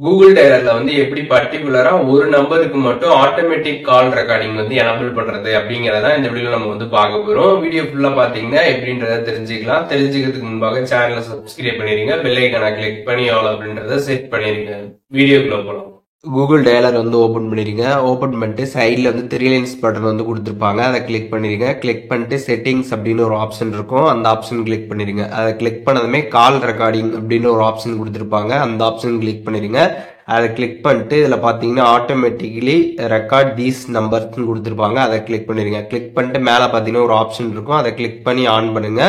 Google டயலர்ல வந்து எப்படி பர்டிகுலரா ஒரு நம்பருக்கு மட்டும் ஆட்டோமேட்டிக் கால் ரெக்கார்டிங் வந்து எனபிள் பண்றது அப்படிங்கறத இந்த வீடியோல நம்ம வந்து பார்க்க போறோம். வீடியோ ஃபுல்லா பாத்தீங்கன்னா எப்படின்றத தெரிஞ்சுக்கலாம். தெரிஞ்சுக்கிறதுக்கு முன்பாக சேனலை சப்ஸ்கிரைப் பண்ணிருங்க, பெல் ஐக்கான கிளிக் பண்ணி ஆல் அப்படின்றத செட் பண்ணிருங்க. வீடியோக்குள்ள போலாம். கூகுள் டயலர் வந்து ஓபன் பண்ணிருங்க. ஓபன் பண்ணிட்டு சைட்ல வந்து 3 லைன்ஸ் பட்டன் வந்து கொடுத்துருப்பாங்க, அதை கிளிக் பண்ணிருங்க. கிளிக் பண்ணிட்டு செட்டிங்ஸ் அப்படின்னு ஒரு ஆப்ஷன் இருக்கும், அந்த ஆப்ஷன் கிளிக் பண்ணிருங்க. அதை கிளிக் பண்ணதுமே கால் ரெக்கார்டிங் அப்படின்னு ஒரு ஆப்ஷன் கொடுத்துருப்பாங்க, அந்த ஆப்ஷன் கிளிக் பண்ணிருங்க. அதை கிளிக் பண்ணிட்டு இதுல பாத்தீங்கன்னா ஆட்டோமேட்டிக்கலி ரெக்கார்ட் தீஸ் நம்பர்ஸ் கொடுத்துருப்பாங்க, அதை கிளிக் பண்ணிருங்க. கிளிக் பண்ணிட்டு மேல பாத்தீங்கன்னா ஒரு ஆப்ஷன் இருக்கும், அதை கிளிக் பண்ணி ஆன் பண்ணுங்க.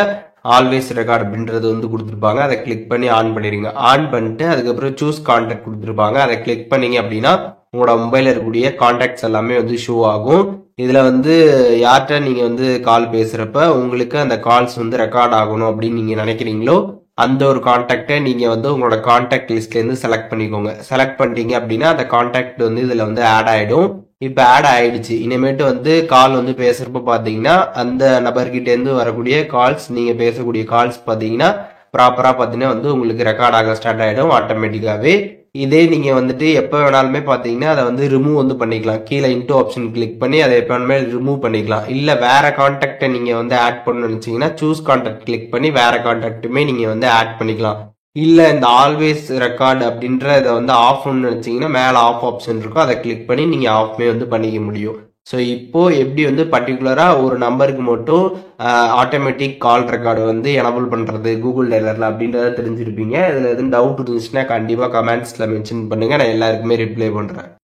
ஆல்வேஸ் ரெக்கார்ட் அப்படின்றது வந்து கொடுத்துருப்பாங்க, அதை கிளிக் பண்ணி ஆன் பண்ணிருங்க. ஆன் பண்ணிட்டு அதுக்கப்புறம் சூஸ் கான்டாக்ட் கொடுத்துருப்பாங்க, அதை கிளிக் பண்ணீங்க அப்படின்னா உங்களோட மொபைல இருக்கக்கூடிய கான்டாக்ட்ஸ் எல்லாமே வந்து ஷோ ஆகும். இதுல வந்து யார்கிட்ட நீங்க வந்து கால் பேசுறப்ப உங்களுக்கு அந்த கால்ஸ் வந்து ரெக்கார்ட் ஆகணும் அப்படின்னு நீங்க நினைக்கிறீங்களோ அந்த ஒரு கான்டாக்டை நீங்க வந்து உங்களோட கான்டாக்ட் லிஸ்ட்ல இருந்து செலக்ட் பண்ணிக்கோங்க. செலக்ட் பண்ணிட்டீங்க அப்படின்னா அந்த கான்டாக்ட் வந்து இதுல வந்து ஆட் ஆயிடும். இப்ப ஆட் ஆயிடுச்சு. இனிமேட்டு வந்து கால் வந்து பேசுறப்ப பாத்தீங்கன்னா அந்த நபர்கிட்ட இருந்து வரக்கூடிய கால்ஸ், நீங்க பேசக்கூடிய கால்ஸ் பாத்தீங்கன்னா ப்ராப்பரா பாத்தீங்கன்னா வந்து உங்களுக்கு ரெக்கார்ட் ஆக ஸ்டார்ட் ஆயிடும் ஆட்டோமேட்டிக்காவே. இதே நீங்க வந்துட்டு எப்ப வேணாலுமே பாத்தீங்கன்னா அதை வந்து ரிமூவ் வந்து பண்ணிக்கலாம். கீழே இன்டோ ஆப்ஷன் கிளிக் பண்ணி அதை எப்ப வேணுமே ரிமூவ் பண்ணிக்கலாம். இல்ல வேற கான்டாக்டை நீங்க வந்து ஆட் பண்ணணும்னு நினைச்சீங்கன்னா சூஸ் கான்டாக்ட் கிளிக் பண்ணி வேற கான்டாக்டுமே நீங்க வந்து ஆட் பண்ணிக்கலாம். இல்ல இந்த ஆல்வேஸ் ரெக்கார்ட் அப்படின்ற இதை வந்து ஆஃப் நினைச்சீங்கன்னா மேல ஆஃப் ஆப்ஷன் இருக்கும், அதை கிளிக் பண்ணி நீங்க ஆஃப்மே வந்து பண்ணிக்க முடியும். ஸோ இப்போ எப்படி வந்து பர்டிகுலரா ஒரு நம்பருக்கு மட்டும் ஆட்டோமேட்டிக் கால் ரெக்கார்டு வந்து எனபிள் பண்றது கூகுள் டயலர்ல அப்படின்றத தெரிஞ்சிருப்பீங்க. இதுல எதுவும் டவுட் இருந்துச்சுன்னா கண்டிப்பா கமெண்ட்ஸ்ல மென்ஷன் பண்ணுங்க, நான் எல்லாருக்குமே ரிப்ளை பண்றேன்.